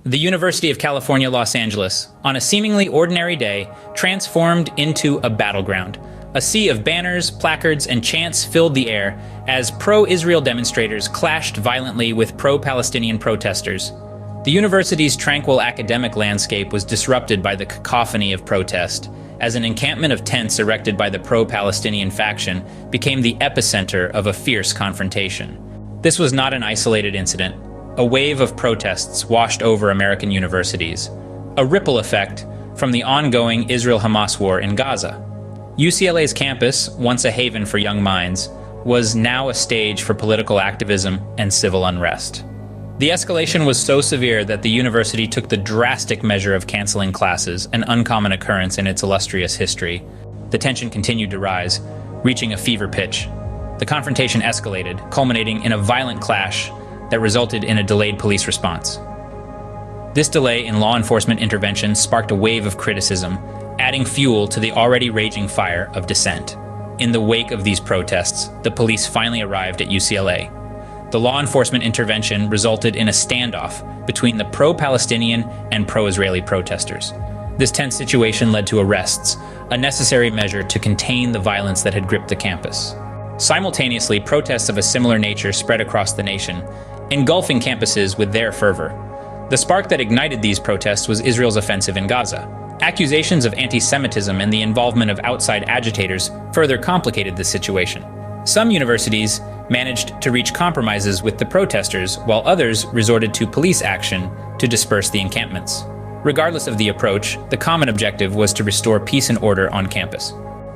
The University of California, Los Angeles, on a seemingly ordinary day, transformed into a battleground. A sea of banners, placards, and chants filled the air as pro-Israel demonstrators clashed violently with pro-Palestinian protesters. The university's tranquil academic landscape was disrupted by the cacophony of protest, as an encampment of tents erected by the pro-Palestinian faction became the epicenter of a fierce confrontation. This was not an isolated incident. A wave of protests washed over American universities, a ripple effect from the ongoing Israel-Hamas war in Gaza. UCLA's campus, once a haven for young minds, was now a stage for political activism and civil unrest. The escalation was so severe that the university took the drastic measure of canceling classes, an uncommon occurrence in its illustrious history. The tension continued to rise, reaching a fever pitch. The confrontation escalated, culminating in a violent clash that resulted in a delayed police response. This delay in law enforcement intervention sparked a wave of criticism, adding fuel to the already raging fire of dissent. In the wake of these protests, the police finally arrived at UCLA. The law enforcement intervention resulted in a standoff between the pro-Palestinian and pro-Israeli protesters. This tense situation led to arrests, a necessary measure to contain the violence that had gripped the campus. Simultaneously, protests of a similar nature spread across the nation, engulfing campuses with their fervor. The spark that ignited these protests was Israel's offensive in Gaza. Accusations of anti-Semitism and the involvement of outside agitators further complicated the situation. Some universities managed to reach compromises with the protesters, while others resorted to police action to disperse the encampments. Regardless of the approach, the common objective was to restore peace and order on campus.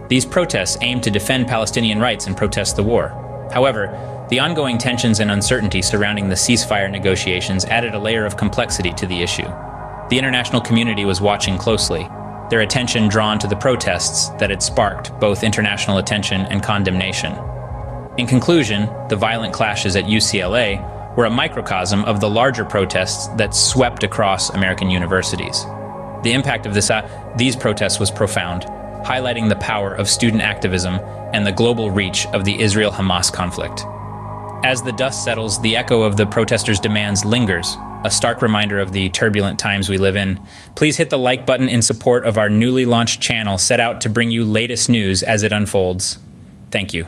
These protests aimed to defend Palestinian rights and protest the war. However, the ongoing tensions and uncertainty surrounding the ceasefire negotiations added a layer of complexity to the issue. The international community was watching closely, their attention drawn to the protests that had sparked both international attention and condemnation. In conclusion, the violent clashes at UCLA were a microcosm of the larger protests that swept across American universities. The impact of these protests was profound, highlighting the power of student activism and the global reach of the Israel-Hamas conflict. As the dust settles, the echo of the protesters' demands lingers, a stark reminder of the turbulent times we live in. Please hit the like button in support of our newly launched channel set out to bring you latest news as it unfolds. Thank you.